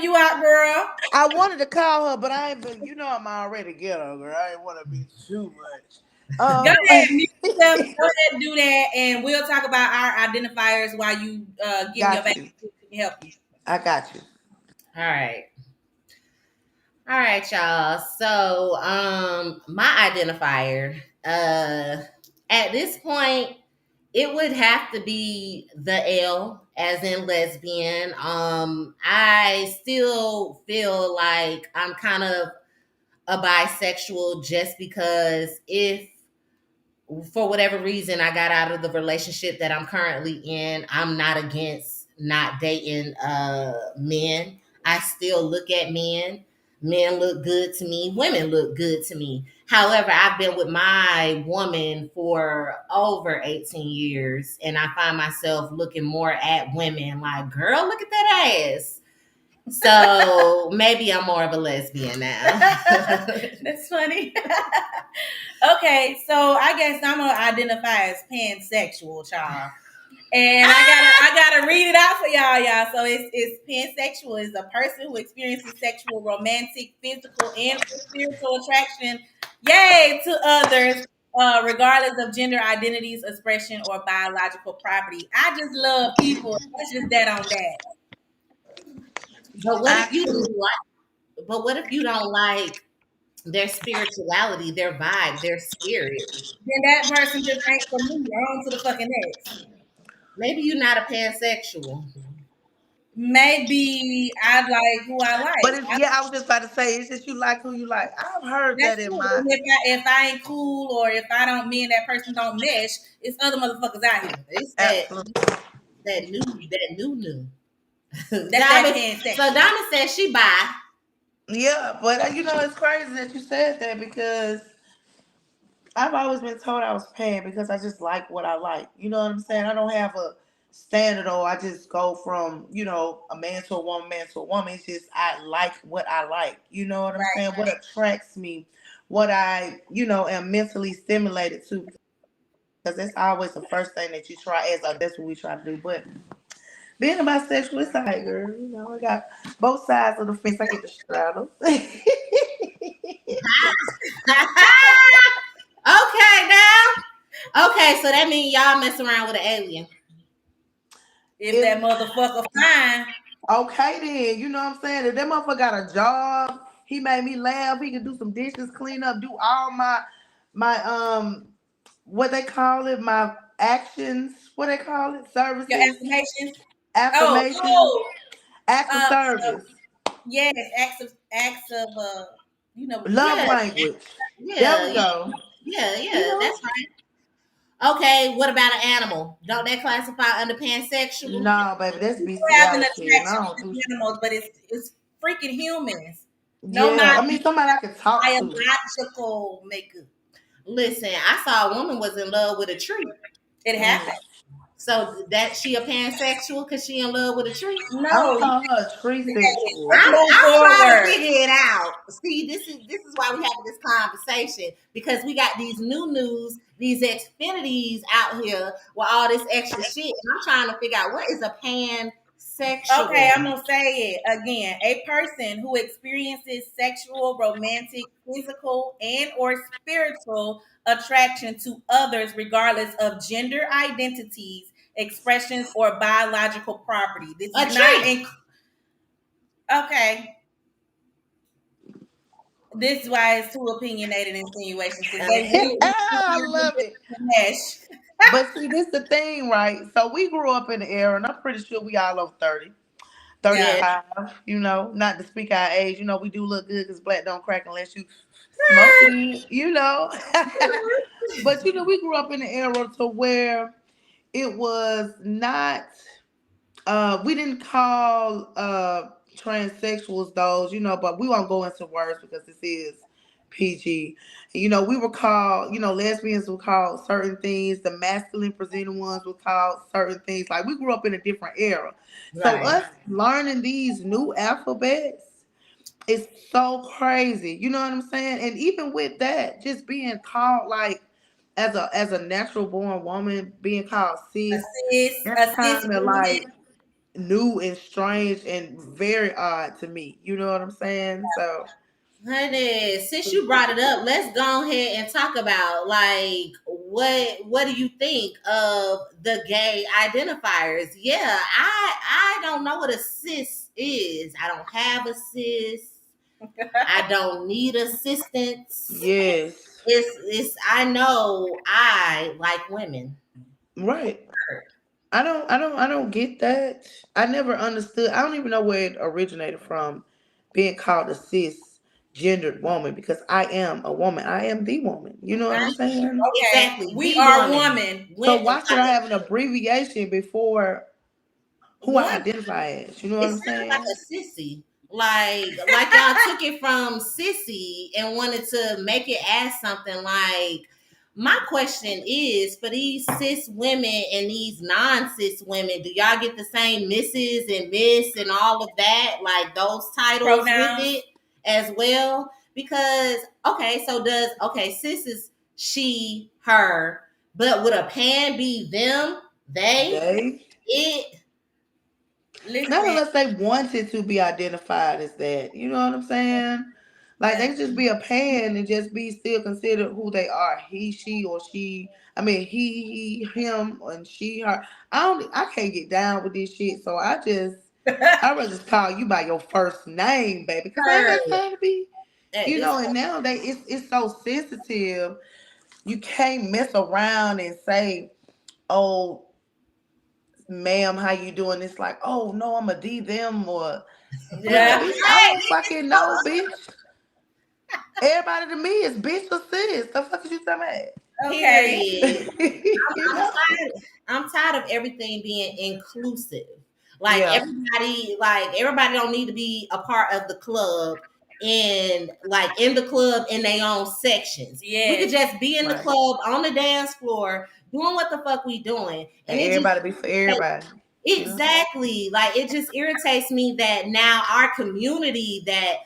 you out, girl. I wanted to call her, but I ain't been, I'm already ghetto, girl. I ain't want to be too much. Go ahead, mute yourself. Um, Go ahead and do that, and we'll talk about our identifiers while you give me your got back. you. Can help you. I got you. All right. All right, y'all. So, my identifier, at this point, it would have to be the L, as in lesbian. I still feel like I'm kind of a bisexual just because if for whatever reason I got out of the relationship that I'm currently in, I'm not against not dating men. I still look at men. Men look good to me. Women look good to me. However, I've been with my woman for over 18 years and I find myself looking more at women like, girl, look at that ass. So maybe I'm more of a lesbian now. That's funny. Okay, so I guess I'm gonna identify as pansexual, child. And I gotta read it out for y'all. So it's pansexual is a person who experiences sexual, romantic, physical, and spiritual attraction, yay, to others, regardless of gender identities, expression, or biological property. I just love people. That's just that on that. But what I if you too. don't like? But what if you don't like their spirituality, their vibe, their spirit? Then that person just ain't for me. On to the fucking next. Maybe you're not a pansexual. Maybe I like who I But like. it's, yeah, I was just about to say, it's just you like who you like. I've heard That's that in it. my. And if I ain't cool or if I don't me and that person don't mesh, it's other motherfuckers out here. It's Absolutely. that new. That's that Diamond. So pansexual. Diamond says she bi. Yeah, but it's crazy that you said that because I've always been told I was pan because I just like what I like. You know what I'm saying? I don't have a standard or I just go from, a man to a woman. It's just I like what I like. You know what I'm saying? What attracts me, what I, am mentally stimulated to because that's always the first thing that you try as that's what we try to do. But being a bisexual, it's like, girl, I got both sides of the fence I get to straddle. Okay, now. Okay, so that means y'all mess around with an alien. If that If motherfucker fine, Okay then, you know what I'm saying? If that motherfucker got a job, he made me laugh, he can do some dishes, clean up, do all my what they call it, my actions, what they call it, your services, affirmations. Oh, affirmations, oh, acts of uh, service, yes, acts of love Yeah, language. There yeah, we yeah, go. You yeah. know? That's right. Okay, what about an animal? Don't that classify under pansexual? No, baby, that's people have an bestiality, and I attraction don't do. to animals, but it's freaking humans. No Yeah, I mind mean somebody I can talk to. biological makeup. Listen, I saw a woman was in love with a tree. It Mm. happened. So that she a pansexual because she in love with a tree? I would No, call her a tree let's sexual. move I'm trying to forward. figure it out. See, this is why we having this conversation because we got these new news, these Xfinities out here with all this extra shit, and I'm trying to figure out what is a Okay, I'm pansexual. gonna say it again. A person who experiences sexual, romantic, physical, and or spiritual attraction to others, regardless of gender identities, expressions, or biological property. This A is not tree. in. Okay, this is why it's too opinionated insinuations because they I love it. mesh. But see, this the thing, right? So we grew up in the era, and I'm pretty sure we all over 30, Yeah. 35. Not to speak our age. We do look good because black don't crack unless you smoking. But, we grew up in the era to where it was not, we didn't call transsexuals those, but we won't go into words because this is PG. We were called, lesbians were called certain things. The masculine presenting ones were called certain things. Like we grew up in a different era. So Right. us learning these new alphabets is so crazy. You know what I'm saying? And even with that, just being called like as a natural born woman, being called cis, A cis that's kind of woman. like new and strange and very odd to me. You know what I'm saying? So Honey, since you brought it up, let's go ahead and talk about like what do you think of the gay identifiers? Yeah, I don't know what a cis is. I don't have a cis. I don't need assistance. yes, I know I like women. right. I don't get that. I never understood. I don't even know where it originated from, being called a cisgendered woman, because I am a woman. I am the woman. You know what I'm saying? Okay, Exactly. we The are woman. woman. So When, why should I have an abbreviation before who I one, identify as? You know what it I'm sounds like saying? a sissy. Like y'all took it from sissy and wanted to make it as something like. My question is for these cis women and these non-cis women, do y'all get the same misses and miss and all of that, like those titles with Pronouns. it as well? Because cis is she, her, but would a pan be them, they, They, it? not Listen, unless they wanted to be identified as that. You know what I'm saying? Like they yeah. could just be a pan and just be still considered who they are. He, she, or she. I mean, he, him, and she, her. I can't get down with this shit. So I rather just call you by your first name, baby, because I ain't Her got time to be. at You this know, and nowadays it's so sensitive. You can't mess around and say, "Oh, ma'am, how you doing?" It's like, "Oh no, I'm a D them," or like, Yeah. bitch, I right. don't fucking know, bitch. Everybody to me is bitch or sis. The fuck is you talking Okay. Period. about? You I'm know? tired. I'm tired of everything being inclusive. Yeah, Like everybody don't need to be a part of the club and like in the club in their own sections. We could Yes. just be in the right. club on the dance floor doing what the fuck we doing. And And it just everybody be for everybody. You know? exactly. Like it just irritates me that now our community that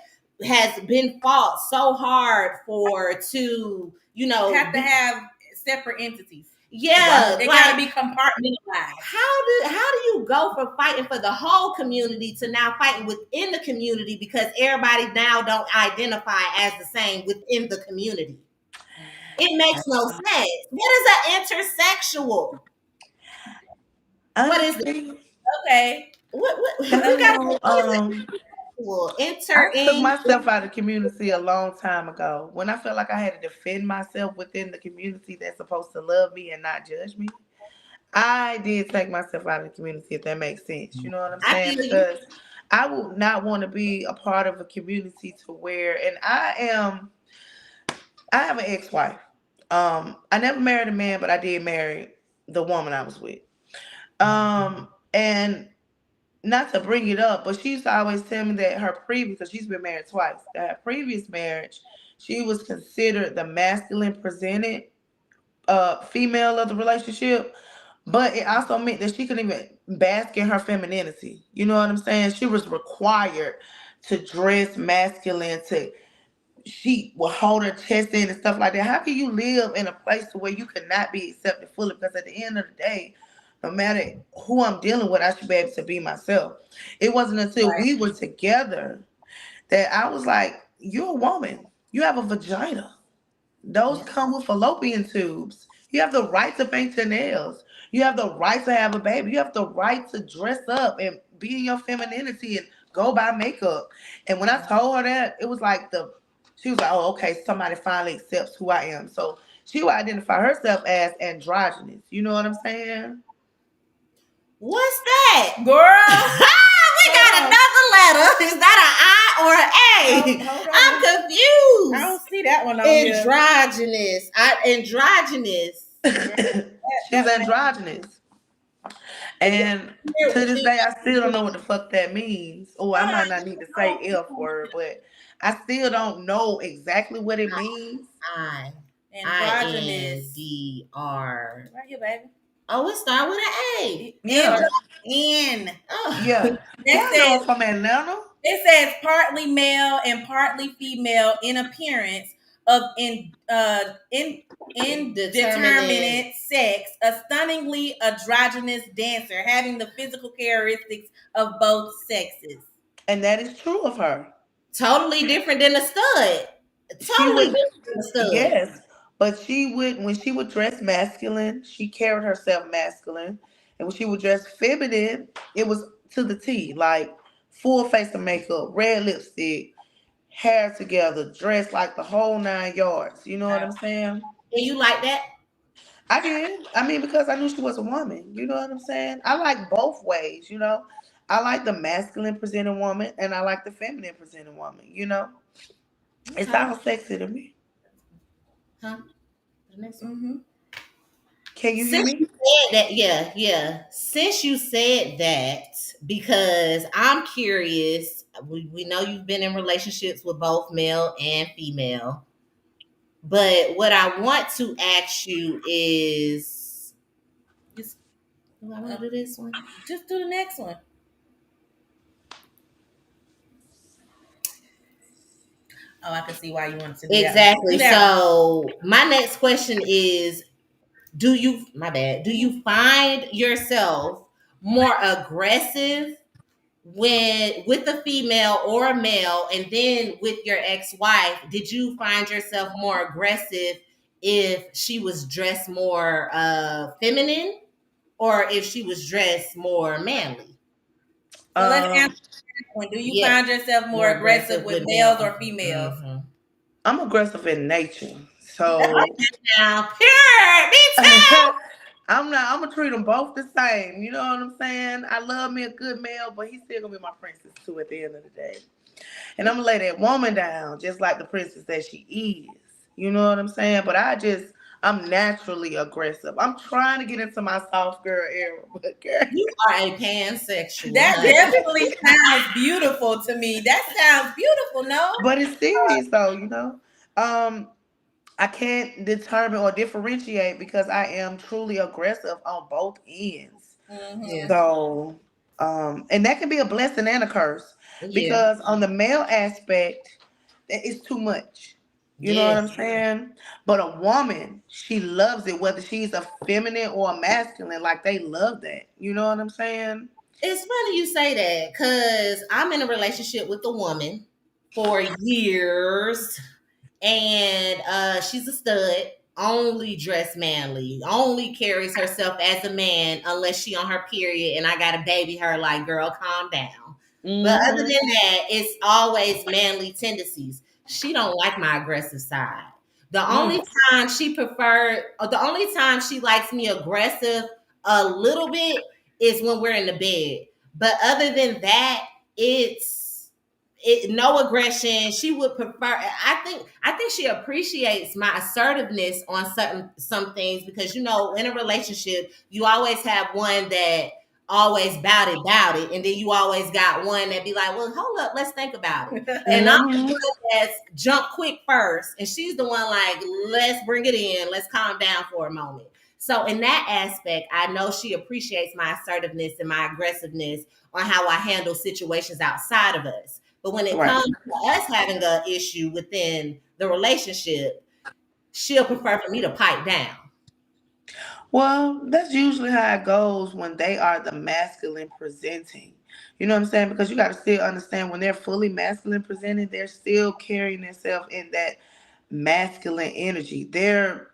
has been fought so hard for to, Have to have separate entities. yeah, Right. They like gotta be compartmentalized. how do you go from fighting for the whole community to now fighting within the community because everybody now don't identify as the same within the community? It makes no sense. What is an intersexual? What is it? Honestly, Okay. What I we don't got? know. What is it? Well, enter I took in. myself out of the community a long time ago when I felt like I had to defend myself within the community that's supposed to love me and not judge me. I did take myself out of the community, if that makes sense. You know what I'm I saying? feel you. Because I would not want to be a part of a community to where, and I have an ex-wife. I never married a man, but I did marry the woman I was with. And not to bring it up, but she used to always tell me that her previous, because she's been married twice, that her previous marriage, she was considered the masculine presented female of the relationship, but it also meant that she couldn't even bask in her femininity. You know what I'm saying? She was required to dress masculine, to she will hold her chest in and stuff like that. How can you live in a place to where you cannot be accepted fully? Because at the end of the day, no matter who I'm dealing with, I should be able to be myself. It wasn't until Right. we were together that I was like, "You're a woman. You have a vagina. Those Yeah. come with fallopian tubes. You have the right to paint your nails. You have the right to have a baby. You have the right to dress up and be in your femininity and go buy makeup." And when I told her that, it was like she was like, "Oh, okay, somebody finally accepts who I am." So she would identify herself as androgynous. You know what I'm saying? What's that? Girl. We Hold got on. another letter. Is that an I or an A? Hold I'm on. I confused. don't see that one on here. Androgynous. She was androgynous. And to this day, I still don't know what the fuck that means. Oh, I might not need to say F word, but I still don't know exactly what it means. I Androgynous. INDR. Right here, baby. Oh, it starts with an A. Yeah, N. Oh. yeah. That Y'all know says I'm from Atlanta. it says partly male and partly female in appearance, of indeterminate Determinate. sex, a stunningly androgynous dancer having the physical characteristics of both sexes. And that is true of her. Totally different than a stud. She Totally would, different than a stud. yes, but she would, when she would dress masculine, she carried herself masculine, and when she would dress feminine, it was to the T, like full face of makeup, red lipstick, hair together, dressed like the whole 9 yards. You know what I'm saying? And you like that? I did. I mean, because I knew she was a woman. You know what I'm saying? I like both ways. I like the masculine presenting woman, and I like the feminine presenting woman. It Okay. sounds sexy to me. Huh? The next one. Mm-hmm. Can you hear Since you me? said that, yeah, yeah. Since you said that, because I'm curious, we know you've been in relationships with both male and female. But what I want to ask you is, do I want to do this one? Just do the next one. Oh, I can see why you wanted to do that. Exactly. Do that one. So my next question is, my bad, do you find yourself more aggressive with a female or a male, and then with your ex-wife, did you find yourself more aggressive if she was dressed more feminine or if she was dressed more manly? So let's Um, answer this one. Do you Yeah, find yourself more more aggressive aggressive with with males male. or females? Mm-hmm. I'm aggressive in nature, Like so that now, pure, me too. I'm not. I'm gonna treat them both the same. You know what I'm saying? I love me a good male, but he's still gonna be my princess too at the end of the day. And I'm gonna lay that woman down just like the princess that she is. You know what I'm saying? But I'm naturally aggressive. I'm trying to get into my soft girl era, but girl. You are a pansexual, That honey. definitely sounds beautiful to me. That sounds beautiful, no? But it's serious though. Um, I can't determine or differentiate because I am truly aggressive on both ends. Mm-hmm. Yeah, So, and that can be a blessing and a curse yeah, because on the male aspect, it's too much. You know what yeah. I'm saying? But a woman, she loves it, whether she's a feminine or a masculine. Like they love that. You know what I'm saying? It's funny you say that because I'm in a relationship with a woman for years, and she's a stud. Only dress manly, only carries herself as a man unless she on her period, and I gotta baby her like, girl, calm down. But other than Hmm. that, it's always manly tendencies. She don't like my aggressive side. The only Mm. time she preferred, or the only time she likes me aggressive a little bit is when we're in the bed. But other than that, no aggression. She would prefer. I think she appreciates my assertiveness on some things because in a relationship you always have one that always bout it, and then you always got one that be like, well, hold up, let's think about it. And I'm the Hmm. one that's jump quick first, and she's the one like, let's bring it in, let's calm down for a moment. So in that aspect, I know she appreciates my assertiveness and my aggressiveness on how I handle situations outside of us. But when it Right. comes to us having an issue within the relationship, she'll prefer for me to pipe down. Well, that's usually how it goes when they are the masculine presenting. You know what I'm saying? Because you got to still understand when they're fully masculine presenting, they're still carrying themselves in that masculine energy. They're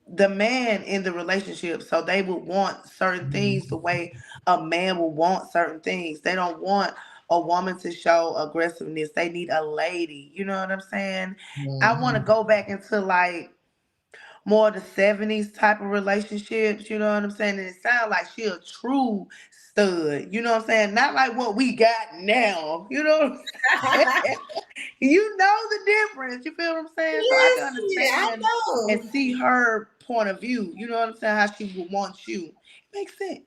the man in the relationship, so they would want certain things the way a man will want certain things. They don't want a woman to show aggressiveness. They need a lady. You know what I'm saying? I want to Mhm. go back into like more the 70s type of relationships, you know what I'm saying? And it sounds like she a true stud, you know what I'm saying? Not like what we got now, you know what I'm saying? You know the difference, you feel what I'm saying? So I can Yes, yeah, I understand and know. see her point of view, you know what I'm saying? How she would want you. It makes sense.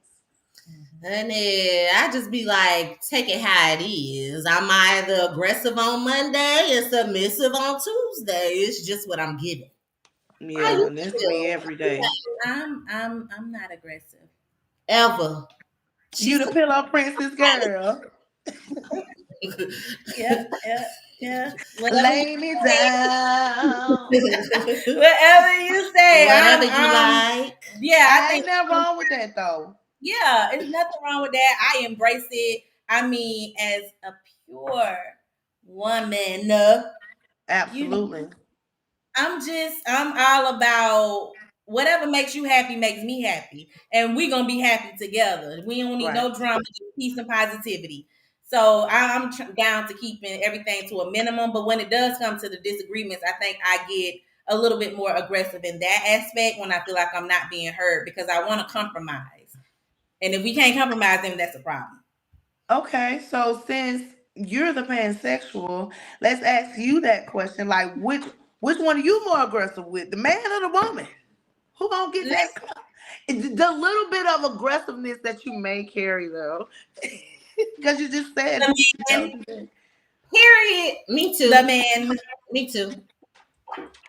Honey, I just be like, take it how it is. I'm either aggressive on Monday and submissive on Tuesday. It's just what I'm given. How Yeah, you and that's me feel? every day. I'm not aggressive. Ever. You She's the pillow princess girl. Yeah, yeah, yeah. Whatever you Lay me say. down. Whatever you say. Whatever you like. Yeah, I I think ain't nothing wrong with that though. yeah, it's nothing wrong with that. I embrace it. I mean, as a pure woman, you know, Absolutely. I'm all about whatever makes you happy makes me happy. And we're gonna be happy together. We don't need Right. no drama, just peace and positivity. So down to keeping everything to a minimum. But when it does come to the disagreements, I think I get a little bit more aggressive in that aspect when I feel like I'm not being heard because I want to compromise. And if we can't compromise, then that's a problem. Okay, so since you're the pansexual, let's ask you that question. Like which one are you more aggressive with? The man or the woman? Who gonna get that? Let's The little bit of aggressiveness that you may carry though. Because you just said the you man, don't do that. Period. Me the too. man. Me too.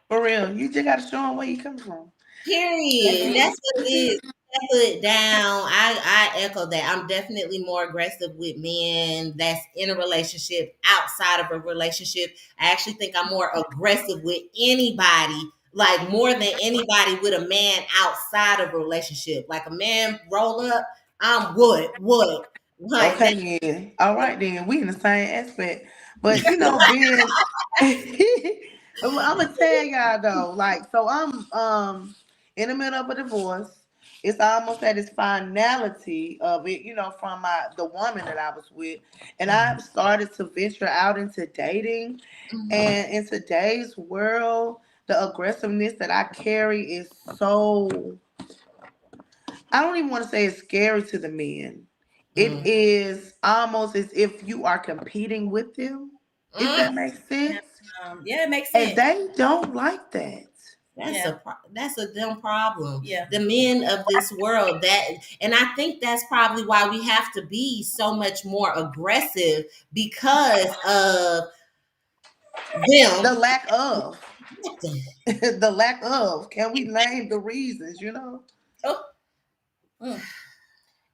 For real. You just gotta show them where you coming from. That's Period. it. That's what it is. Put it down. I echo that. I'm definitely more aggressive with men that's in a relationship outside of a relationship. I actually think I'm more aggressive with anybody, like more than anybody with a man outside of a relationship. Like a man roll up, I'm what? Like that. Okay, yeah. All right then. We in the same aspect. But being I'm gonna tell y'all though, like, so I'm in the middle of a divorce. It's almost at its finality of it, from the woman that I was with. And I've started to venture out into dating. And in today's world, the aggressiveness that I carry is so, I don't even want to say it's scary to the men. It Mm. is almost as if you are competing with them, if that Mm. makes sense. Yeah, it makes And sense. they don't like that. Yeah, That's a dumb problem. yeah. The men of this world and I think that's probably why we have to be so much more aggressive because of The them. lack of. The lack of. Can we name the reasons, Oh, mm.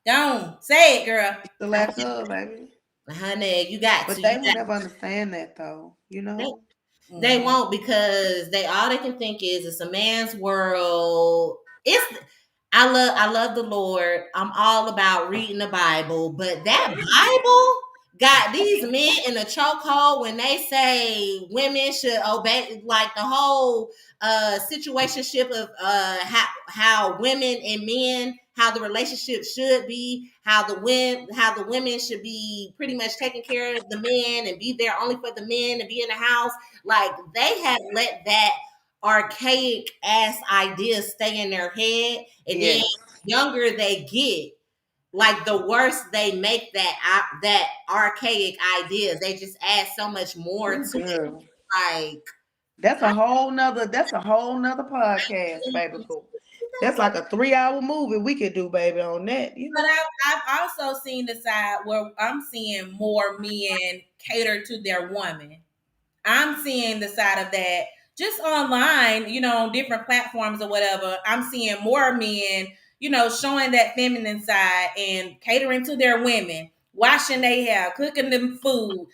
Don't say it, girl. It's the lack of, baby. Honey, you got But to. You they will got never understand that though, they, they Mhm. won't because they can think is it's a man's world. I love the Lord. I'm all about reading the Bible, but that Bible got these men in a chokehold when they say women should obey, like the whole situationship of how women and men, how the relationship should be, how the women should be pretty much taking care of the men and be there only for the men and be in the house. Like they have let that archaic ass ideas stay in their head, and then Yes. younger they get, like the worse they make that archaic ideas. They just add so much more Ooh, to it. girl. Like That's a whole nother podcast, baby. Cool. That's like a 3-hour movie we could do, baby, on that. But I've also seen the side where I'm seeing more men cater to their woman. I'm seeing the side of that just online, on different platforms or whatever. I'm seeing more men, showing that feminine side and catering to their women, washing their hair, cooking them food,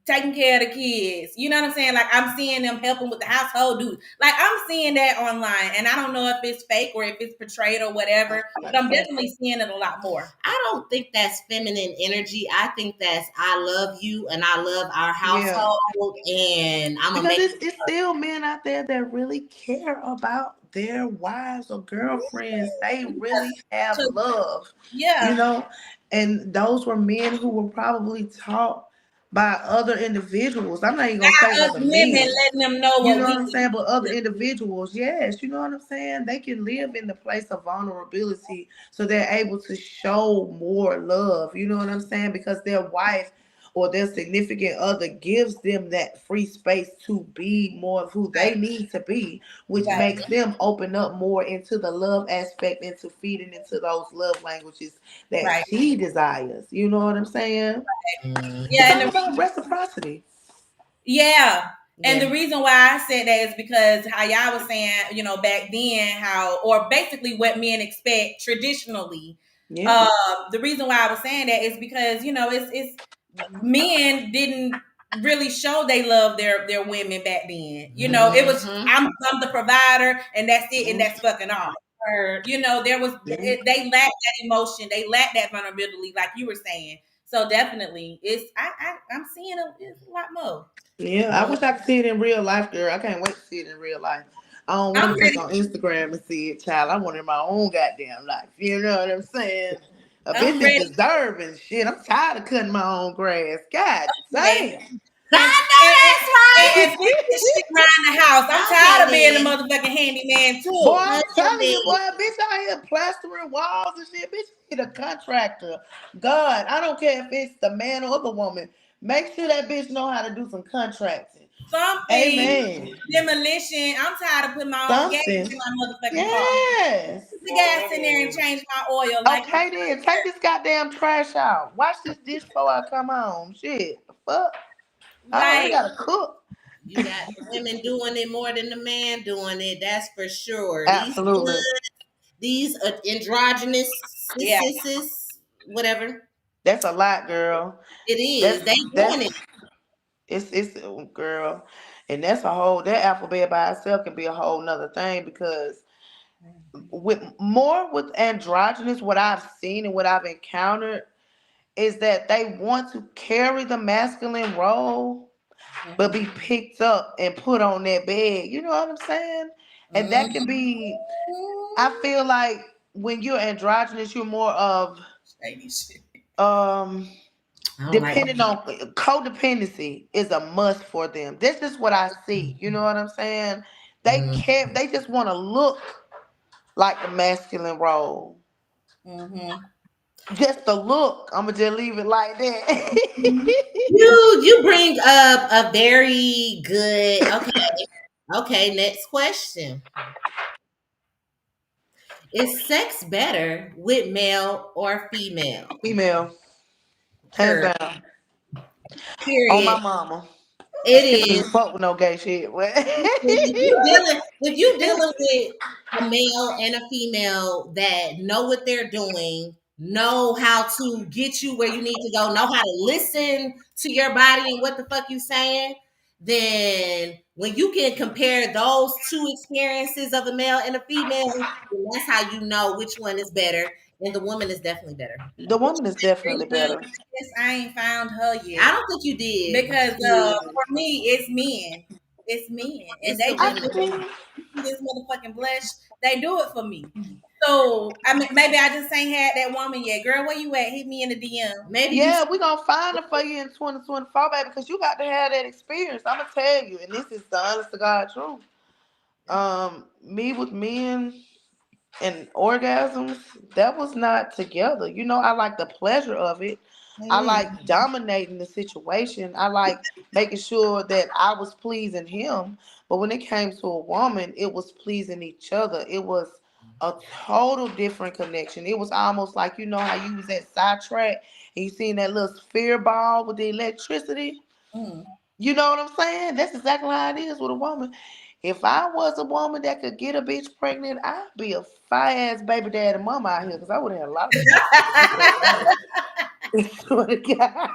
taking care of the kids. You know what I'm saying? Like I'm seeing them helping with the household duties. Like I'm seeing that online, and I don't know if it's fake or if it's portrayed or whatever, but I'm definitely seeing it a lot more. I don't think that's feminine energy. I think that's I love you and I love our Yeah. household and I'm gonna Because make it's still men out there that really care about their wives or girlfriends. They really have So, love, you yeah, know. And those were men who were probably taught by other individuals. I'm not even gonna say us other women men. letting them know You what know what we I'm saying? But other need. individuals, yes, you know what I'm saying? They can live in the place of vulnerability so they're able to show more love. You know what I'm saying? Because their wife or their significant other gives them that free space to be more of who they Right, need to be, which right, makes them open up more into the love aspect, into feeding into those love languages that right. she desires. You know what I'm saying? It's Yeah, Mhm. all about reciprocity. yeah. And the Yeah. reason why I said that is because how y'all was saying, back then, or basically what men expect traditionally. Yeah. The reason why I was saying that is because, it's men didn't really show they love their women back then. You know, it was I'm the provider and that's it and that's fucking all. Or, you know, there was they lacked that emotion, they lacked that vulnerability, like you were saying. So definitely, I'm seeing it's a lot more. Yeah, I wish I could see it in real life, girl. I can't wait to see it in real life. I don't I'm want to ready. click on Instagram and see it, child. I want it in my own goddamn life. You know what I'm saying? A bitch I'm is ready. deserving shit. I'm tired of cutting my own grass. God Okay. damn. I And, know that's right. and fix this shit around the house. I'm tired of being the Okay, motherfucking handyman Boy, too. I'm telling you, boy, then. bitch out here plastering walls and shit. Bitch, you need a contractor. God, I don't care if it's the man or the woman. Make sure that bitch know how to do some contracting. Something, Amen. demolition. I'm tired of putting my own gas Something. in my motherfucking car. Yes. Put the gas in there and change my oil. Like, Okay then, take this goddamn trash out. Watch this dish before I come home. Shit, the fuck. I already like, gotta cook. You got the women doing it more than the man doing it. That's for sure. Absolutely. These androgynous yeah. cis, whatever That's a lot, girl. it is, That's they doing that's it. it's girl, and that's a whole that alphabet by itself can be a whole nother thing because with androgynous, what I've seen and what I've encountered is that they want to carry the masculine role but be picked up and put on that bed. You know what I'm saying? And that can be, I feel like when you're androgynous, you're more of Shady shit. um I don't like. depending on codependency is a must for them. This is what I see. You know what I'm saying? They Mm. can't. They just want to look like the masculine role. Mm-hmm. Just the look. I'ma just leave it like that. You bring up a very good. Okay. Next question: is sex better with male or female? Female, hands Period. down. On my Period. mama. It She don't even is. fuck with no gay shit. If you dealing with a male and a female that know what they're doing, know how to get you where you need to go, know how to listen to your body and what the fuck you saying, then when you can compare those two experiences of a male and a female, then that's how you know which one is better. And the woman is definitely better. The Which woman is I definitely better. guess I ain't found her I yet don't think you did. because for me it's men. It's men, and It's they the just women. I, do this motherfucking blush. They do it for me. So I mean, maybe I just ain't had that woman yet. Girl, where you at? Hit me in the DM. Maybe you. yeah, we gonna find it for you in 2024, baby, because you got to have that experience. I'm gonna tell you, and this is the honest to God truth. Me with men and orgasms, that was not together. You know, I like the pleasure of it. I Mm. like dominating the situation. I like making sure that I was pleasing him. But when it came to a woman, it was pleasing each other. It was a total different connection. It was almost like, you know how you was at sidetrack and you seen that little sphere ball with the electricity. Mm. You know what I'm saying? That's exactly how it is with a woman. If I was a woman that could get a bitch pregnant, I'd be a fire ass baby daddy mama out here because I would have had a lot of sex. Swear to God.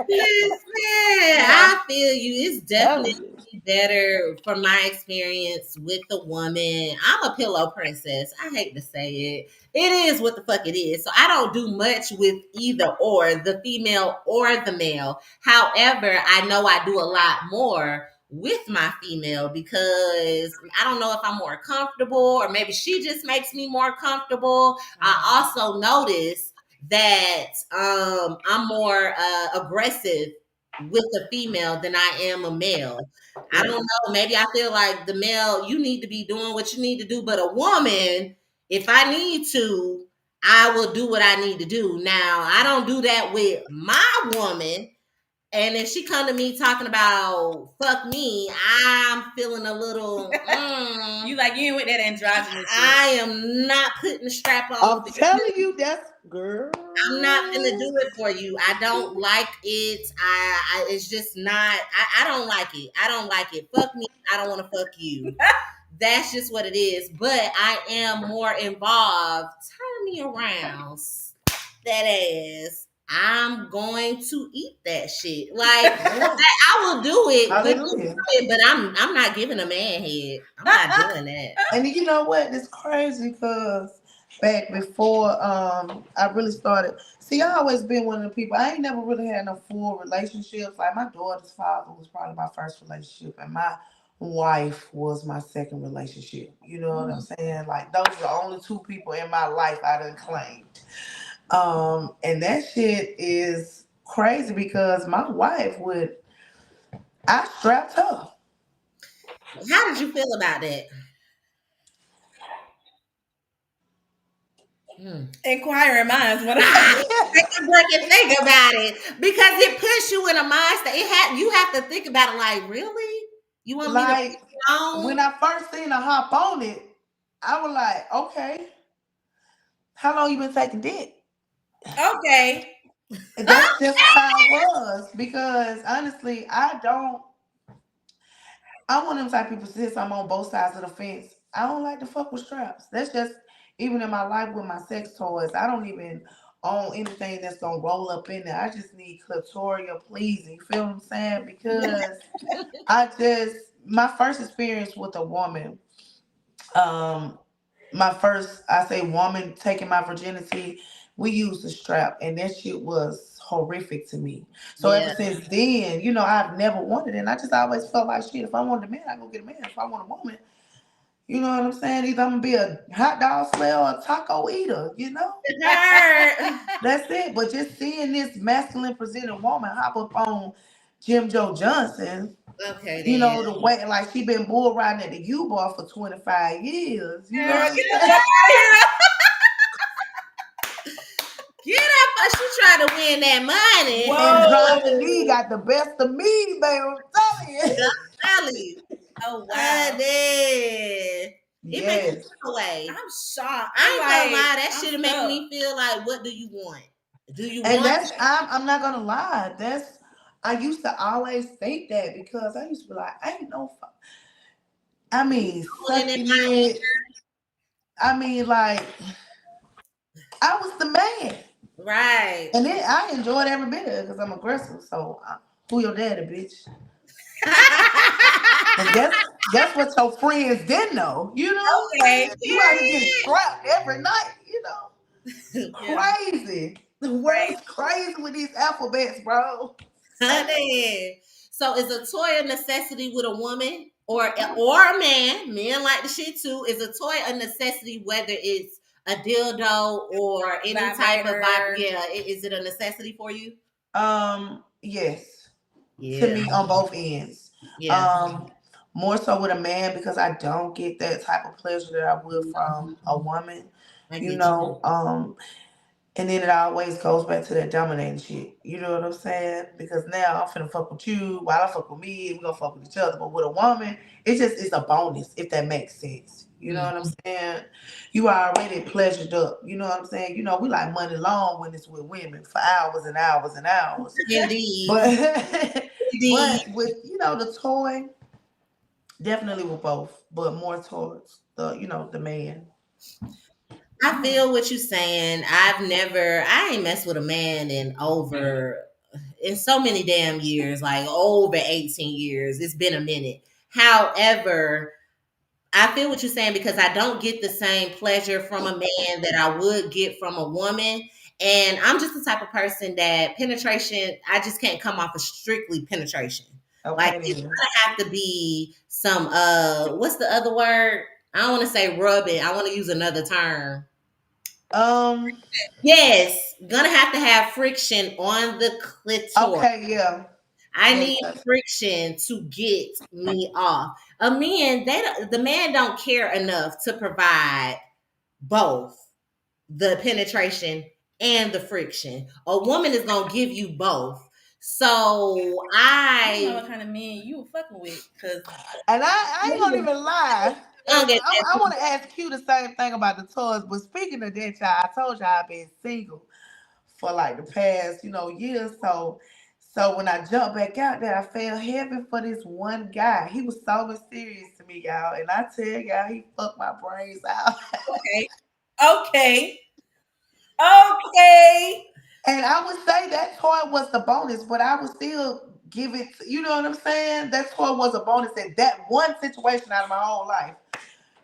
Listen, Yeah. I feel you. It's definitely Telling you. better from my experience with the woman. I'm a pillow princess. I hate to say it. It is what the fuck it is. So I don't do much with either or, the female or the male. However, I know I do a lot more with my female because I don't know if I'm more comfortable or maybe she just makes me more comfortable. I also notice that I'm more aggressive with a female than I am a male. I don't know. Maybe I feel like the male, you need to be doing what you need to do, but a woman, if I need to, I will do what I need to do. Now, I don't do that with my woman. And if she come to me talking about fuck me, I'm feeling a little. You like you ain't with that androgynous shit. I am not putting the strap on I'm for telling you. you, that's girl. I'm not gonna do it for you. I don't like it. I it's just not. I don't like it. I don't like it. Fuck me. I don't want to fuck you. That's just what it is. But I am more involved. Turn me around. That ass. I'm going to eat that shit. Like I will do it with Hallelujah. it, but I'm not giving a man head. I'm not doing that. And you know what? It's crazy because back before I really started. See, I always been one of the people. I ain't never really had no full relationships. Like my daughter's father was probably my first relationship, and my wife was my second relationship. You know what I'm saying? Like those are the only two people in my life I done claimed. And that shit is crazy because my wife would. I strapped her. How did you feel about that? Inquiring minds. What? Take a break and think about it because it puts you in a mindset. You have to think about it. Like, really, you want me to Like put it when on? I first seen her hop on it, I was like, okay, how long you been taking dick? Okay. And that's just how it was. Because honestly, I'm one of them type of people since I'm on both sides of the fence. I don't like to fuck with straps. That's just even in my life with my sex toys. I don't even own anything that's gonna roll up in there. I just need clitoral pleasing. You feel what I'm saying? Because I just my first experience with a woman, um, my first I say woman taking my virginity, we used a strap and that shit was horrific to me. So ever Yeah, since then, I've never wanted it. And I just always felt like shit. If I wanted a man, I go get a man. If I want a woman, you know what I'm saying? Either I'm gonna be a hot dog slayer or a taco eater. It hurt. That's it. But just seeing this masculine presenting woman hop up on Jim Joe Johnson, okay then. the way like she been bull riding at the U-Bar for 25 years. You know Girl, what get I'm the saying? fuck out Get up, she trying to win that money. And Whoa. Johnny Lee got the best of me, baby. I'm telling you. I'm telling you, Oh wow. honey, it makes you Yes. feel away. I'm shocked. I I'm ain't gonna lie, like, that I'm shit make stuck. me feel like, what do you want? Do you And want that's I'm not gonna lie. I used to always think that because I used to be like, I ain't no I mean someone in sucking it. I mean like I was the man. right? And then I enjoyed every bit of it because I'm aggressive. So who your daddy, bitch? And guess what your friends didn't know? You know what I'm Okay. saying? You out here getting strapped every night. Yeah. Crazy. The Right. world's crazy with these alphabets, bro. Honey. So is a toy a necessity with a woman or a man? Men like the shit too. Is a toy a necessity whether it's a dildo or any type of Vibrator. Yeah, is it a necessity for you? Yes. To Yeah, me on both ends. yeah. Um, More so with a man because I don't get that type of pleasure that I would from a woman. I You get you. know, um, And then it always goes back to that dominating shit. You know what I'm saying? Because now I'm finna fuck with you while I fuck with me. We gonna fuck with each other. But with a woman, it's a bonus if that makes sense. You know what I'm saying? You are already pleasured up. You know what I'm saying? We like money long when it's with women for hours and hours and hours. Indeed, But indeed. but with the toy, definitely with both, but more towards the man. I feel what you're saying. I ain't messed with a man in so many damn years, like over 18 years. It's been a minute. However, I feel what you're saying because I don't get the same pleasure from a man that I would get from a woman. And I'm just the type of person that penetration, I just can't come off of strictly penetration. Like Okay it's then. gonna have to be some what's the other word? I don't want to say rubbing. I want to use another term. Um. Yes, gonna have to have friction on the clitoris. Okay. Yeah. I Yeah. need friction to get me off. The man don't care enough to provide both the penetration and the friction. A woman is gonna give you both. So I don't know I what kind of men you were fucking with, cause And I ain't gonna even lie. don't And get I that. want to ask you the same thing about the toys. But speaking of that, y'all, I told y'all I've been single for like the past, years. So when I jumped back out there, I fell heavy for this one guy. He was so mysterious to me, y'all. And I tell y'all, he fucked my brains out. okay, okay, okay. And I would say that toy was the bonus, but I would still give it. You know what I'm saying? That toy was a bonus in that one situation out of my whole life.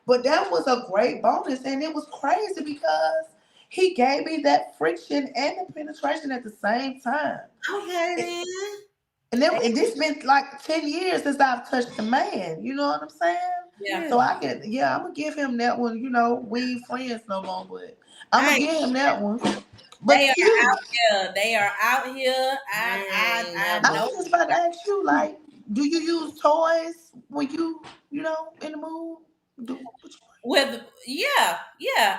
But that was a great bonus, and it was crazy because he gave me that friction and the penetration at the same time. Okay It, then. and this been like 10 years since I've touched a man. You know what I'm saying? Yeah. Yeah. So I can, yeah, I'm gonna give him that one. You know, we ain't friends no more, but I'm I gonna ain't, give him that one. they But are Q, out here. They are out here. I ain't I never. Know. was just about to ask you, like, do you use toys when you know, in the mood? Do what With yeah.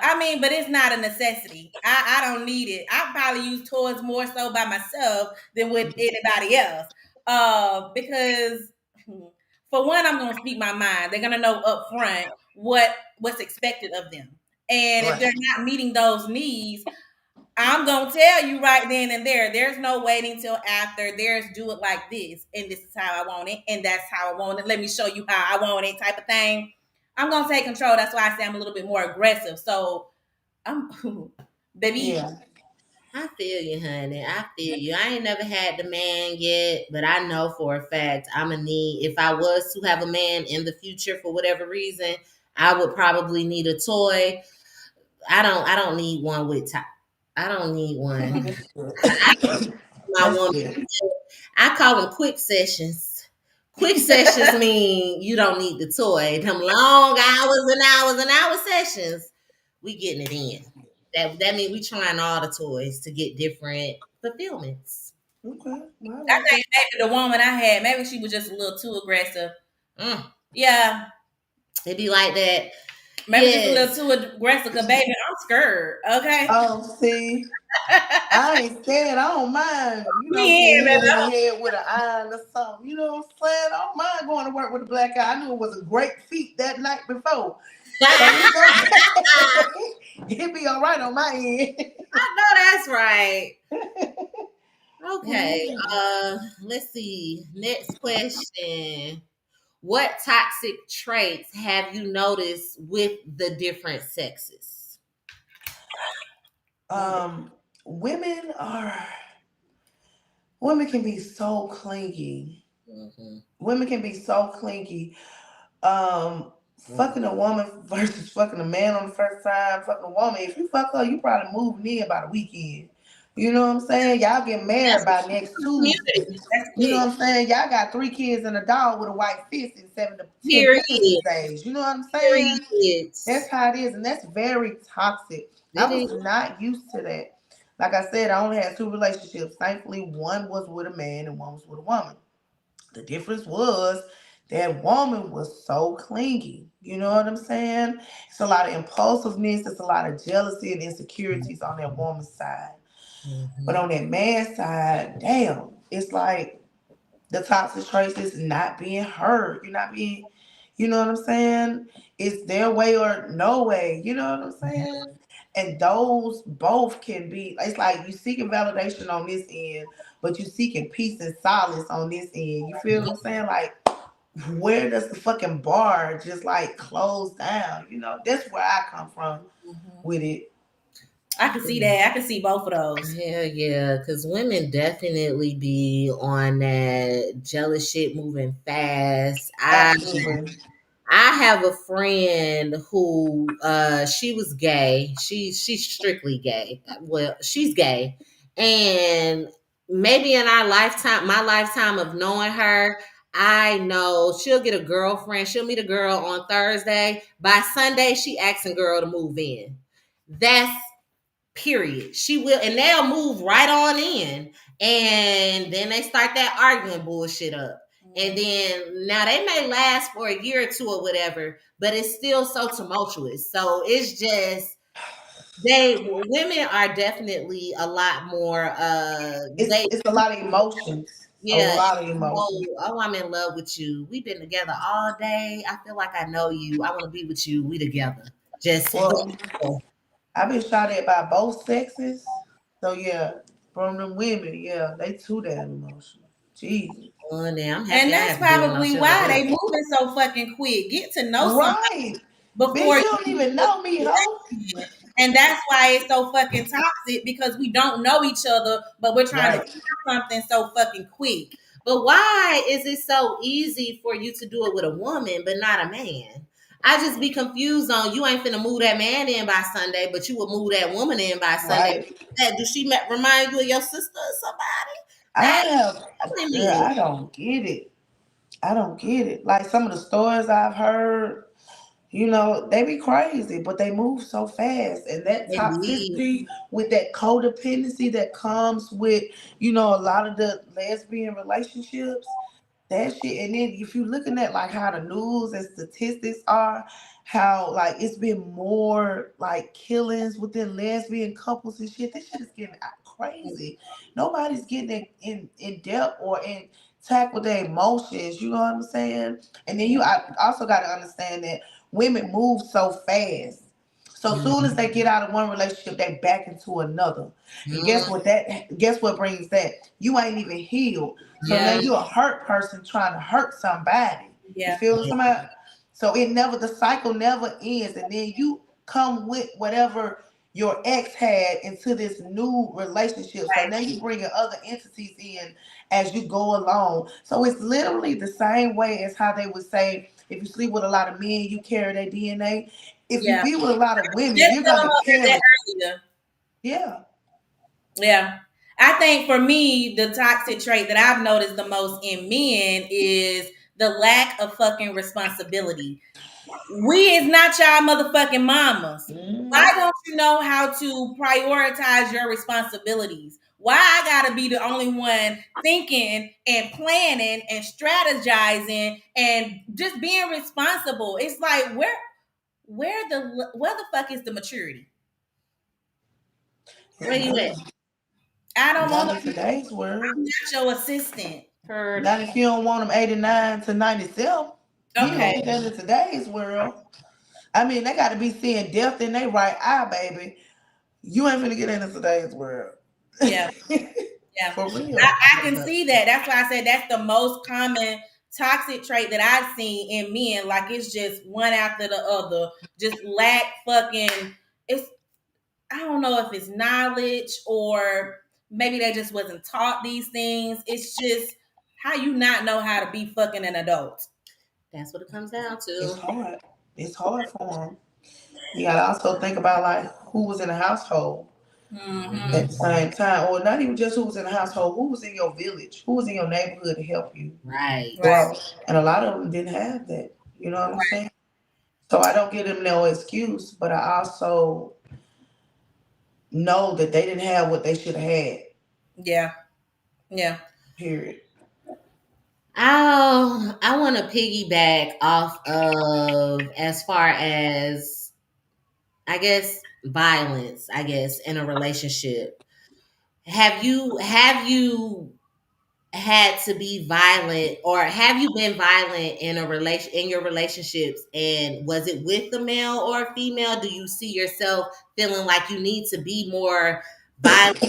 I mean, but it's not a necessity. I don't need it. I probably use toys more so by myself than with anybody else. Because for one, I'm gonna speak my mind. They're gonna know up front what's expected of them. And if right? they're not meeting those needs, I'm gonna tell you right then and there. There's no waiting till after. There's do it like this, and this is how I want it, and that's how I want it. Let me show you how I want it, type of thing. I'm gonna take control. That's why I say I'm a little bit more aggressive. So I'm, baby. Yeah. I feel you, honey. I feel you. I ain't never had the man yet, but I know for a fact I'm gonna need. If I was to have a man in the future for whatever reason, I would probably need a toy. I don't need one with top. I don't need Oh, one. that's I good. my That's woman. good. I call them quick sessions. Quick sessions mean you don't need the toy. Them long hours and hours and hour sessions, we getting it in. That means we trying all the toys to get different fulfillments. Okay, well, I I like think that. maybe the woman I had, maybe she was just a little too aggressive. Mm, Yeah, it be like that. maybe just a little Yes. too aggressive. Cause baby, I'm scared. Okay. Oh, see, I ain't scared. I don't mind, Me getting in, hit in the baby. head with an iron or something. You know what I'm saying? I don't mind going to work with a black eye. I knew it was a great feat that night before. So it's okay. It'd be all right on my end. I know that's right. Okay. Mhm. Let's see. Next question. What toxic traits have you noticed with the different sexes? Um, women are women can be so clingy. Mm-hmm. Women can be so clingy. Fucking a woman versus fucking a man on the first time. Fucking a woman. If you fuck her, you probably moving in by the weekend. You know what I'm saying? Y'all get married That's by next Tuesday. community. That's You know quick. what I'm saying? Y'all got 3 kids and a dog with a white fist in 7 to 10 business Period. days. You know what I'm saying? Period. That's how it is, and that's very toxic. I It was is. not used to that. Like I said, I only had 2 relationships. Thankfully, one was with a man and one was with a woman. The difference was that woman was so clingy. You know what I'm saying? It's a lot of impulsiveness, it's a lot of jealousy and insecurities on that woman's side. But Mhm. on that man's side, damn, it's like the toxic traits is not being heard. You're not being, you know what I'm saying? It's their way or no way. You know what I'm saying? And those both can be, it's like you seeking validation on this end, but you seeking peace and solace on this end. You feel what I'm saying? Like, where does the fucking bar just like close down? That's where I come from Mhm. with it. I can see that. I can see both of those. Hell yeah, because women definitely be on that jealous shit moving fast. Absolutely. I have a friend who she was gay. She's strictly gay. Well, she's gay. And maybe in our lifetime, my lifetime of knowing her, I know she'll get a girlfriend. She'll meet a girl on Thursday. By Sunday, she asking girl to move in. That's period. She will, and they'll move right on in. And then they start that arguing bullshit up. And then now they may last for a year or two or whatever, but it's still so tumultuous. So it's just women are definitely a lot more It's they it's a lot of emotions. A yeah, lot of emotions. oh, I'm in love with you. We've been together all day. I feel like I know you. I want to be with you. We together. Just Well, I've been shot at by both sexes. So yeah, from them women, yeah, they too damn emotional. Jesus. oh, now I'm And happy I that's have to deal with no probably shit like why they that. moving so fucking quick. Get to know somebody Right. Bitch, before you don't even know me, ho. And that's why it's so fucking toxic because we don't know each other, but we're trying to Right. do something so fucking quick. But why is it so easy for you to do it with a woman but not a man? I just be confused on you ain't finna move that man in by Sunday, but you will move that woman in by Sunday. Right. Do she remind you of your sister or somebody? I That have, ain't girl, me. I don't get it. I don't get it. Like some of the stories I've heard, they be crazy, but they move so fast. And that Indeed. toxicity with that codependency that comes with, a lot of the lesbian relationships, that shit. And then if you looking at like how the news and statistics are, how like it's been more like killings within lesbian couples and shit. This shit is getting crazy. Nobody's getting in depth or in tact with their emotions. You know what I'm saying? And then I also got to understand that women move so fast. So soon as they get out of one relationship, they back into another. And Mhm. guess what brings that? You ain't even healed. So now Yeah. you're a hurt person trying to hurt somebody. You Yeah. feel what I'm saying? So the cycle never ends. And then you come with whatever your ex had into this new relationship. So now you bringing other entities in as you go along. So it's literally the same way as how they would say, if you sleep with a lot of men, you carry their DNA. If you Yeah. be with a lot of women, Just you're telling gonna her that carry. earlier. Yeah. Yeah. I think for me, the toxic trait that I've noticed the most in men is the lack of fucking responsibility. We is not y'all motherfucking mamas. Why Mhm. don't you know how to prioritize your responsibilities? Why I gotta be the only one thinking and planning and strategizing and just being responsible? It's like where the fuck is the maturity? Where you at? I don't Not want in to. today's world. I'm not your assistant. Heard. Not if you don't want them 89 to 97. You Okay. don't get that in today's world. I mean, they got to be seeing death in their right eye, baby. You ain't finna get into today's world. Yeah. Yeah. For I, real. I can see that. That's why I said that's the most common toxic trait that I've seen in men. Like it's just one after the other. Just lack fucking it's I don't know if it's knowledge or maybe they just wasn't taught these things. It's just how you not know how to be fucking an adult. That's what it comes down It's to. hard. It's hard for them. You gotta also think about like who was in the household Mm-hmm. at the same time, or not even just who was in the household, who was in your village, who was in your neighborhood to help you Right. Right. grow. And a lot of them didn't have that. You know what I'm saying? So I don't give them no excuse, but I also know that they didn't have what they should have had. Yeah. Yeah. Period. I want to piggyback off of as far as I guess violence, I guess in a relationship. Have you had to be violent or have you been violent in in your relationships, and was it with a male or a female? Do you see yourself feeling like you need to be more violent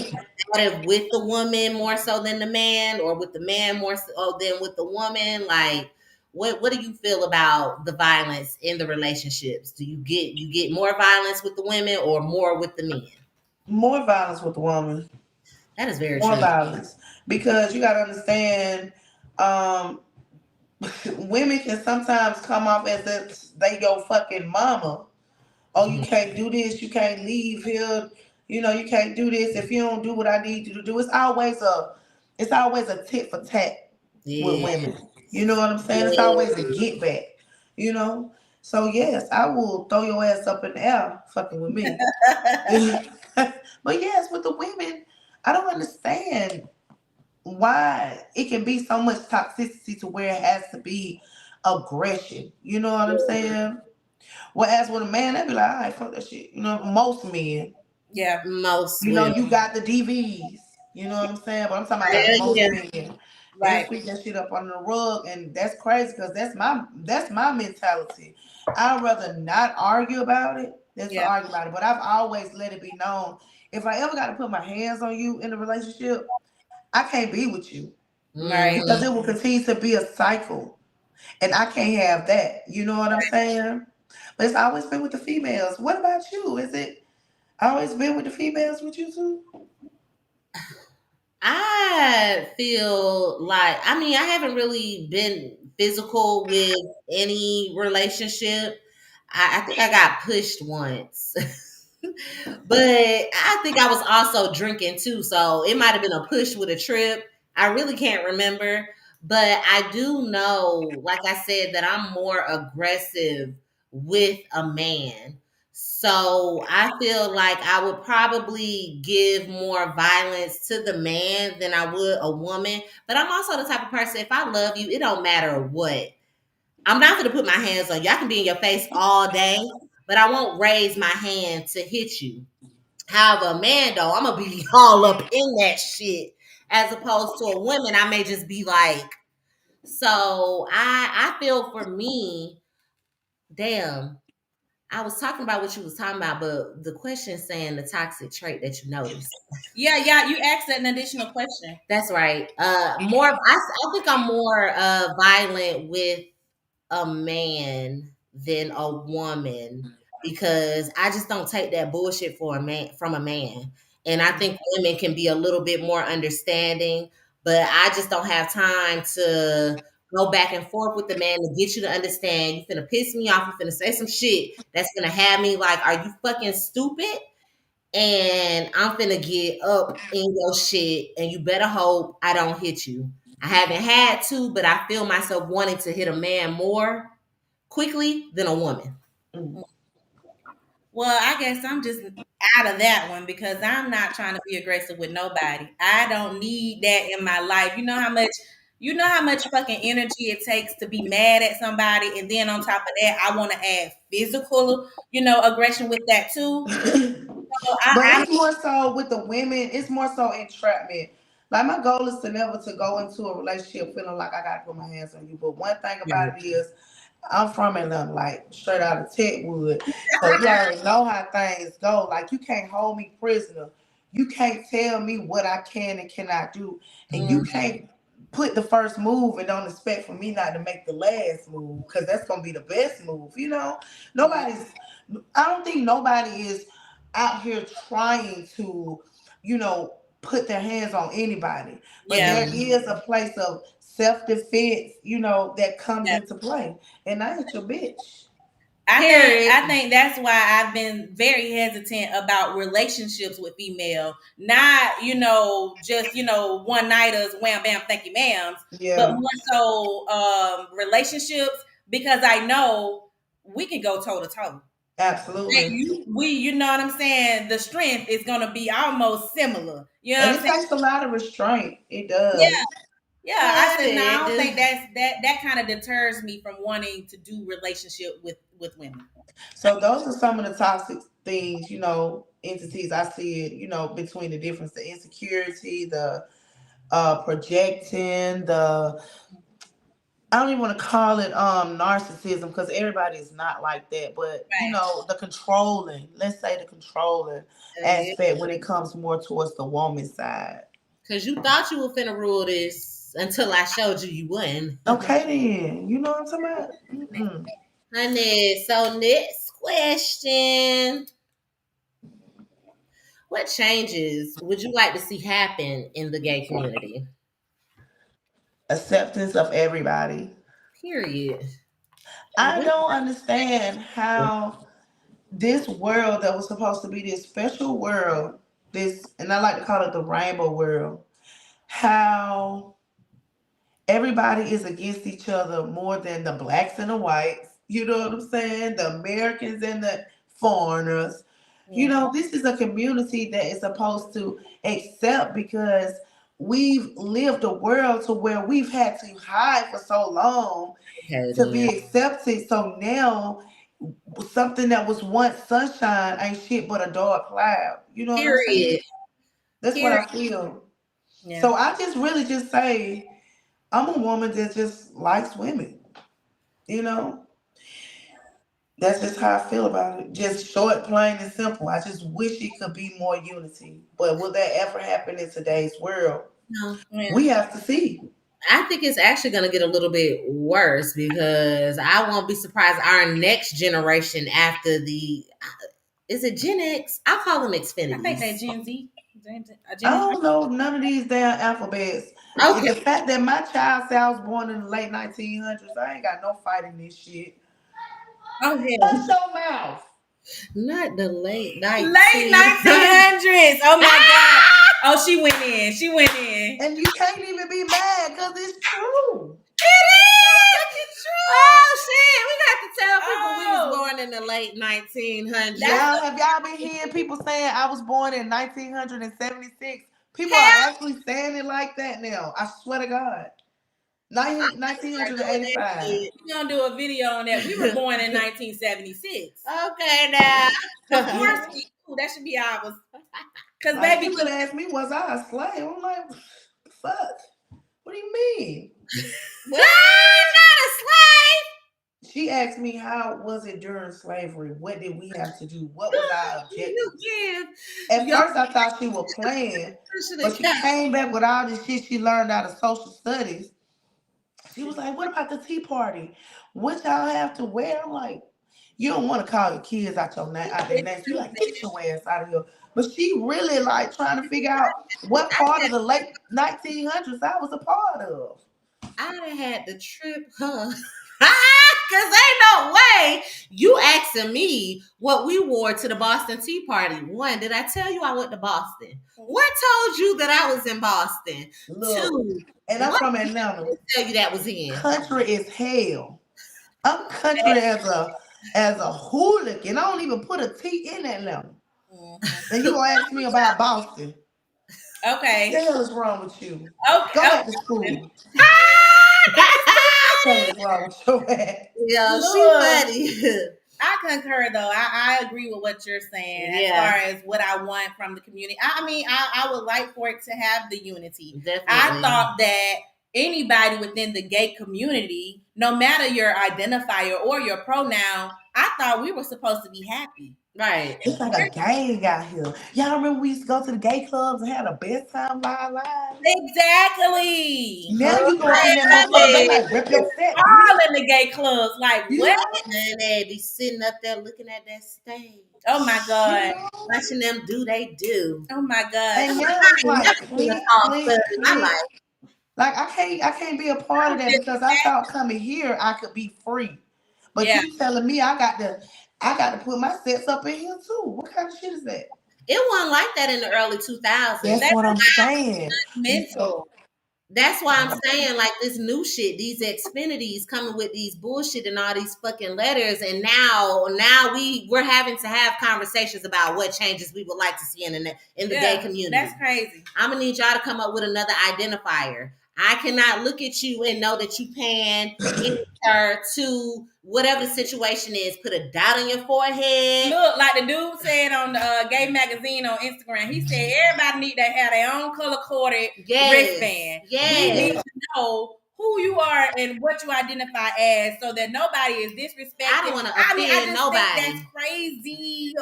with the woman more so than the man, or with the man more so than with the woman? Like what do you feel about the violence in the relationships? Do you get more violence with the women or more with the men? More violence with the woman. That is very More true. violence. Because you gotta understand, um, women can sometimes come off as if they your fucking mama. Oh, you can't do this, you can't leave here, you can't do this if you don't do what I need you to do. It's always a tit for tat with Yeah. women. You know what I'm saying? It's Yeah. always a get back, you know? So yes, I will throw your ass up in the air fucking with me. But yes, with the women, I don't understand why it can be so much toxicity to where it has to be aggression. You know what I'm saying? Whereas with a man, they be like, all right, fuck that shit. Most men, Yeah. Most women. you got the DVs. You know what I'm saying? But I'm talking about like Hell most yeah. men. They'll Right. sweep that shit up under the rug, and that's crazy because that's my mentality. I'd rather not argue about it than to Yeah. argue about it. But I've always let it be known if I ever got to put my hands on you in a relationship, I can't be with you Right. because Hmm. it will continue to be a cycle, and I can't have that. You know what I'm saying? But it's always been with the females. What about you? Is it? Always been with the females with you too? I feel like, I mean, I haven't really been physical with any relationship. I think I got pushed once. But I think I was also drinking too. So it might have been a push with a trip. I really can't remember. But I do know, like I said, that I'm more aggressive with a man. So I feel like I would probably give more violence to the man than I would a woman. But I'm also the type of person, if I love you, it don't matter what. I'm not going to put my hands on you. I can be in your face all day, but I won't raise my hand to hit you. However, a man though, I'm gonna be all up in that shit. As opposed to a woman, I may just be like, so I feel for me, damn, I was talking about what you was talking about, but the question saying the toxic trait that you notice. Yeah, you asked an additional question. That's right. I think I'm more violent with a man than a woman because I just don't take that bullshit for a man from a man. And I think women can be a little bit more understanding, but I just don't have time to go back and forth with the man to get you to understand. You finna piss me off. You finna say some shit that's gonna have me like, are you fucking stupid? And I'm finna get up in your shit, and you better hope I don't hit you. I haven't had to, but I feel myself wanting to hit a man more quickly than a woman. Mm. Well, I guess I'm just out of that one because I'm not trying to be aggressive with nobody. I don't need that in my life. You know how much fucking energy it takes to be mad at somebody, and then on top of that, I want to add physical, aggression with that too. So But I it's more so with the women, it's more so entrapment. Like my goal is to never to go into a relationship feeling like I gotta put my hands on you. But one thing about it is I'm from Atlanta, like straight out of Techwood. So you already know how things go. Like you can't hold me prisoner. You can't tell me what I can and cannot do. And you Mhm. can't put the first move and don't expect for me not to make the last move because that's gonna be the best move. Nobody's I don't think nobody is out here trying to, put their hands on anybody. But yeah, there is a place of self defense, that comes yeah. into play. And I ain't your bitch. I think Period. I think that's why I've been very hesitant about relationships with female. Not, just, one nighters, wham bam, thank you, ma'ams, but Yeah, more so relationships because I know we can go toe to toe. And absolutely. you know what I'm saying? The strength is gonna be almost similar. You know And what I'm it saying? takes a lot of restraint. It Yeah, does. yeah. I said no, I It don't do. think that kind of deters me from wanting to do relationship with women. So those are some of the toxic things, entities I see it, between the difference, the insecurity, the projecting, the I don't even want to call it narcissism because everybody is not like that. But the controlling, let's say the controlling Yeah. aspect when it comes more towards the woman side. Cause you thought you were finna rule this until I showed you you wouldn't. Okay then, you know what I'm talking about? Mm-mm. Honey, so next question. What changes would you like to see happen in the gay community? Acceptance of everybody. Period. I What? don't understand how this world that was supposed to be this special world, and I like to call it the rainbow world, how everybody is against each other more than the blacks and the whites. You know what I'm saying? The Americans and the foreigners. Yeah, This is a community that is supposed to accept because we've lived a world to where we've had to hide for so long Okay, to then. be accepted. So now something that was once sunshine ain't shit but a dark cloud. You know what I'm saying? Period. That's what Period. I feel. yeah. So I just really just say I'm a woman that just likes women. You know, that's just how I feel about it. Just short, plain, and simple. I just wish it could be more unity. But will that ever happen in today's world? No. Yeah. We have to see. I think it's actually going to get a little bit worse because I won't be surprised our next generation after Is it Gen X? I call them Xfinities. I think they're Gen Z. I don't know none of these damn alphabets. Okay. The fact that my child said I was born in the late 1900s, I ain't got no fight in this shit. Oh hell. Shut your mouth. Not the late 1900s. Oh my god. Oh, she went in. She went in. And you can't even be mad because it's true. It is true. Oh shit! We got to tell people we was born in the late 1900s. Have y'all been hearing people saying I was born in 1976? People are actually saying it like that now. I swear to God. 1985. We're gonna do a video on that. We were born in 1976. Okay, now. Of course, that should be ours. Because like, baby, people ask me, was I a slave? I'm like, fuck. What do you mean? Well, not a slave. She asked me, how was it during slavery? What did we have to do? What was our objective? At first, I thought she was playing, but she came back with all this shit she learned out of social studies. She was like, what about the tea party? What y'all have to wear? I'm like, you don't want to call your kids out their name. She's like, get your ass out of here. But she really like trying to figure out what part of the late 1900s I was a part of. I done had to trip her. Cause ain't no way you asking me what we wore to the Boston Tea Party. One, did I tell you I went to Boston? What told you that I was in Boston? Look, two, and I'm from Atlanta. Tell you that was in. Country is hell. I'm country as a hooligan. I don't even put a T in Atlanta. Mm-hmm. And you gonna ask me about Boston? Okay. What the hell is wrong with you? Okay. Go back to school. What's wrong with your ass? Yeah, she funny. I concur though. I agree with what you're saying as far as what I want from the community. I mean, I would like for it to have the unity. Definitely. I thought that anybody within the gay community, no matter your identifier or your pronoun, I thought we were supposed to be happy. Right. It's like a gang out here. Y'all remember we used to go to the gay clubs and have the best time of our lives? Exactly. Now you go in there, motherfucker, they like rip your set. All in the gay clubs. Like, what? And they be sitting up there looking at that stage. Oh my God. Watching them do they do. Oh my God. And now it's like, like I can't be a part of that because I thought coming here I could be free. But you telling me I got to put my sets up in here too. What kind of shit is that? It wasn't like that in the early 2000s. That's what I'm saying. Mental. That's why I'm saying, like, this new shit, these Xfinities coming with these bullshit and all these fucking letters, and now we're having to have conversations about what changes we would like to see in the gay community. That's crazy. I'm gonna need y'all to come up with another identifier. I cannot look at you and know that you pan her to whatever the situation is. Put a dot on your forehead. Look, like the dude said on the Gay Magazine on Instagram, he said everybody need to have their own color-coded wristband. Yes. We need to know who you are and what you identify as so that nobody is disrespected. I don't want to offend nobody. That's crazy.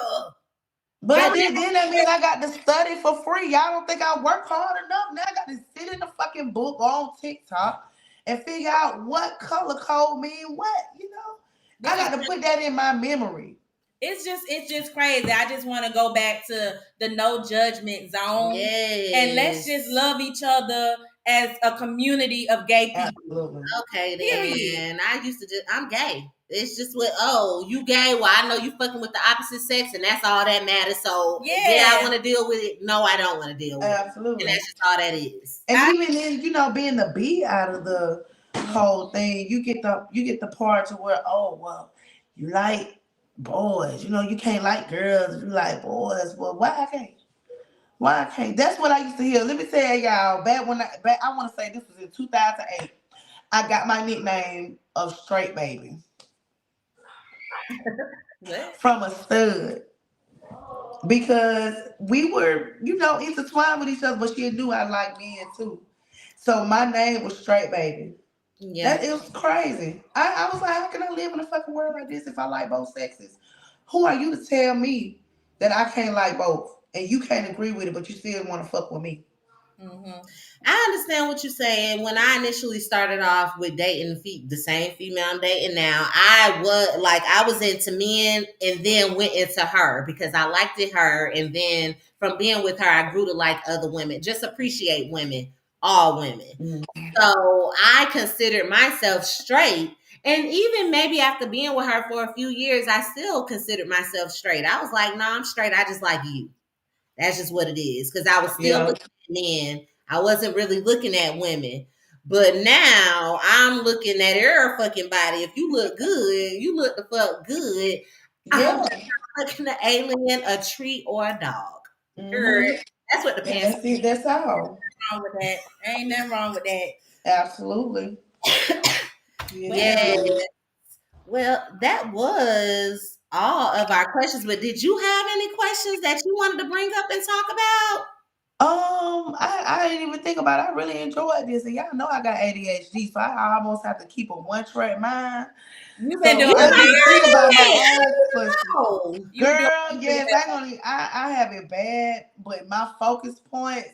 But then that means I got to study for free. Y'all don't think I work hard enough? Now I got to sit in the fucking book on TikTok and figure out what color code mean what, you know? I got to put that in my memory. It's just crazy. I just want to go back to the no judgment zone. Yes. And let's just love each other as a community of gay people. Absolutely. Okay, then. I'm gay. It's just you gay. Well, I know you fucking with the opposite sex, and that's all that matters. So, I want to deal with it. No, I don't want to deal with it. Absolutely. And that's just all that is. And even in, being the B out of the whole thing, you get the part to where, you like boys. You can't like girls. You like boys. Well, why I can't? Why I can't? That's what I used to hear. Let me tell y'all, I want to say this was in 2008. I got my nickname of Straight Baby. From a stud. Because we were, intertwined with each other, but she knew I liked men too. So my name was Straight Baby. Yeah. It was crazy. I was like, how can I live in a fucking world like this if I like both sexes? Who are you to tell me that I can't like both? And you can't agree with it, but you still want to fuck with me? Mm-hmm. I understand what you're saying. When I initially started off with dating the same female I'm dating now, I was into men and then went into her because I liked her. And then from being with her, I grew to like other women, just appreciate women, all women. Mm-hmm. So I considered myself straight. And even maybe after being with her for a few years, I still considered myself straight. I was like, no, I'm straight. I just like you. That's just what it is. Because I was still Yeah. looking at men. I wasn't really looking at women. But now I'm looking at her fucking body. If you look good, you look the fuck good. I'm Yeah. looking at an alien, a tree, or a dog. Mm-hmm. That's what the And pants that's it. That's all. Wrong with that. Ain't nothing wrong with that. Absolutely. Yeah. Yeah. Well, that was all of our questions. But did you have any questions that you wanted to bring up and talk about? I didn't even think about it. I really enjoyed this. And y'all know I got ADHD, so I almost have to keep a one-track mind. You've been So doing You I be good. thinking about my did. own questions. Oh, You doing Girl, pretty yes, well. I have it bad, but my focus points,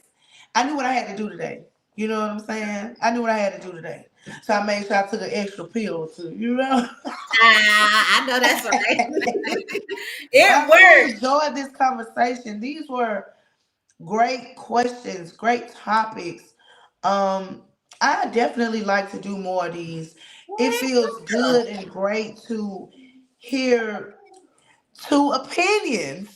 I knew what I had to do today. You know what I'm saying? I knew what I had to do today. So I made sure I took an extra pill or two, you know? I know that's right. It I really worked. enjoyed this conversation. These were great questions, great topics. Um, I definitely like to do more of these. It feels Well, good and great to hear two opinions.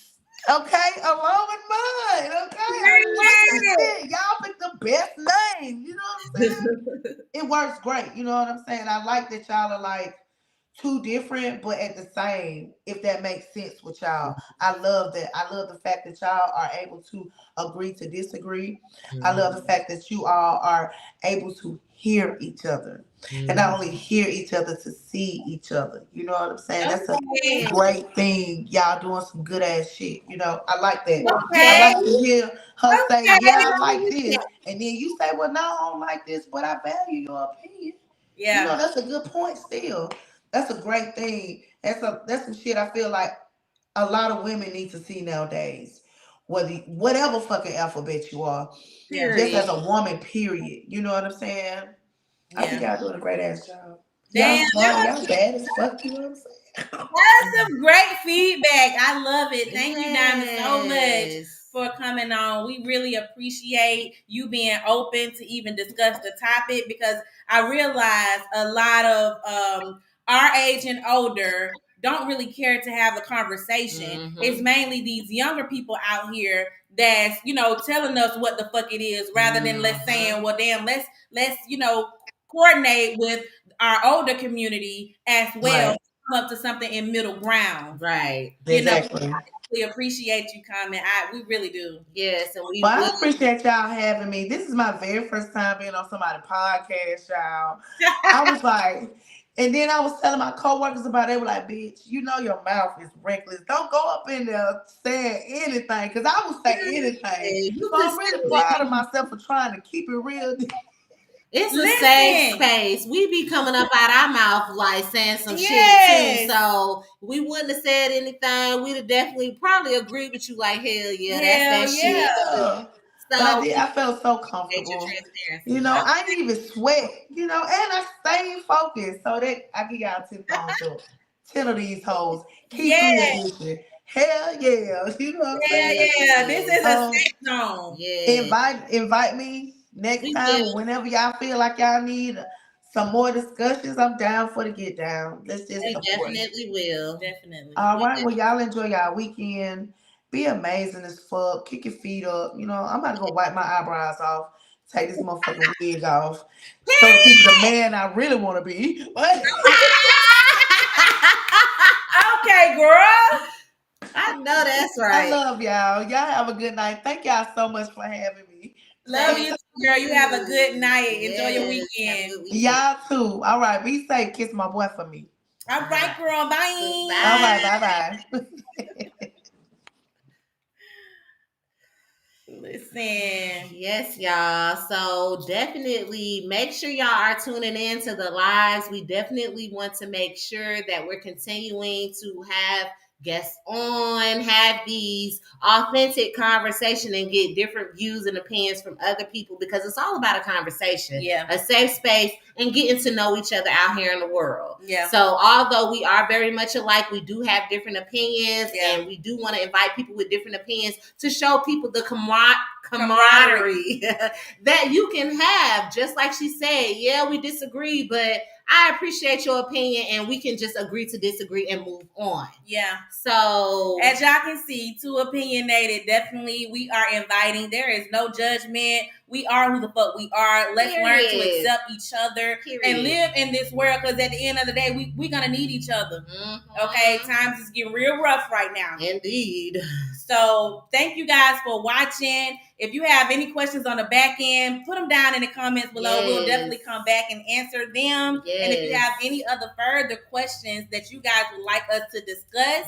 Okay, along with mine. Okay, I mean, shit, y'all pick the best name. You know what I'm saying? It works great. You know what I'm saying? I like that y'all are like two different, but at the same, if that makes sense with y'all. I love that. I love the fact that y'all are able to agree to disagree. I love the fact that you all are able to hear each other. And not only hear each other, to see each other. You know what I'm saying? That's a Okay. great thing. Y'all doing some good ass shit. You know, I like that. I Okay. yeah, like to hear her say, Okay. yeah, I like this. And then you say, well, no, I don't like this, but I value your opinion. You know, Yeah. that's a good point still. That's a great thing. That's some shit I feel like a lot of women need to see nowadays. Whatever fucking alphabet you are, Yeah. just period. as a woman, period. You know what I'm saying? I think Yeah. y'all doing a great ass job. Y'all Damn, smart, y'all bad as fuck, you know what I'm saying? that's some great feedback. I love it. Thank you, Diamond, so much Yes. for coming on. We really appreciate you being open to even discuss the topic because I realize a lot of our age and older don't really care to have a conversation. It's mainly these younger people out here that's, telling us what the fuck it is rather than let's saying, well, damn, let's coordinate with our older community as well, Right, come up to something in middle ground. Right. exactly. We appreciate you coming. We really do. Yes, and we Well, I would. appreciate y'all having me. This is my very first time being on somebody's podcast, y'all. I was like, and then I was telling my coworkers about it. They were like, bitch, you know your mouth is reckless. Don't go up in there saying anything, because I will say anything. You So could I'm really say proud of it. myself for trying to keep it real. It's a safe Listen, space. We be coming up out our mouth like saying some shit too. yes, So we wouldn't have said anything. We'd have definitely probably agreed with you like hell yeah, that's hell that yeah, shit. Yeah. But So I felt so appreciate your comfortable. You transparency. know, I didn't even sweat, you know, and I stayed focused. So that I give y'all 10 thumbs up. 10 of these hoes. Keep yeah, 3 edition. Hell yeah. You know what I'm yeah, saying? yeah. This is a Um, safe zone. Yeah, invite me next we time or will. whenever y'all feel like y'all need some more discussions. I'm down for the get down. Let's just We support. definitely will. Definitely. All right. Well, y'all enjoy y'all weekend. Be amazing as fuck. Kick your feet up. You know, I'm about to go wipe my eyebrows off. Take this motherfucking wig off. Show the people the man I really want to be. But Okay, girl. I know that's I right. love y'all. Y'all have a good night. Thank y'all so much for having me. Love you, too, girl. You have a good night. Enjoy your Yes, have a weekend. good weekend. Y'all too. All right. Be safe. Kiss my boy for me. All right, girl. All Bye. right. Bye bye. Listen. Yes, y'all. So definitely make sure y'all are tuning in to the lives. We definitely want to make sure that we're continuing to have guests on, have these authentic conversation and get different views and opinions from other people, because it's all about a conversation, a safe space, and getting to know each other out here in the world. So although we are very much alike, we do have different opinions, and we do want to invite people with different opinions to show people the camaraderie that you can have. Just like she said, yeah, we disagree, but I appreciate your opinion, and we can just agree to disagree and move on. So as y'all can see, too opinionated. Definitely, we are inviting. There is no judgment. We are who the fuck we are. Let's learn to accept each other and live in this world, because at the end of the day, we gonna need each other. Okay, times is getting real rough right now. Indeed. So thank you guys for watching. If you have any questions on the back end, put them down in the comments below. We'll definitely come back and answer them. And if you have any other further questions that you guys would like us to discuss,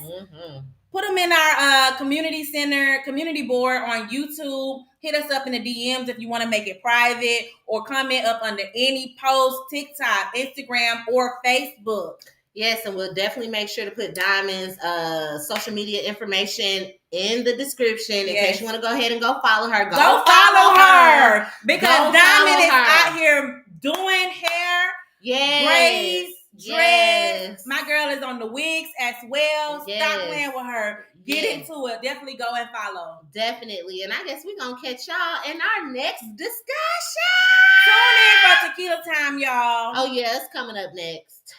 put them in our community board on YouTube. Hit us up in the DMs if you want to make it private, or comment up under any post, TikTok, Instagram, or Facebook. Yes, and we'll definitely make sure to put Diamond's social media information in the description in case you want to go ahead and go follow her. Go follow her, because Diamond is out here doing hair, braids, dreads. My girl is on the wigs as well. Stop playing with her. Get into it. Definitely go and follow. Definitely. And I guess we're going to catch y'all in our next discussion. Tune in for tequila time, y'all. Oh, yeah, it's coming up next.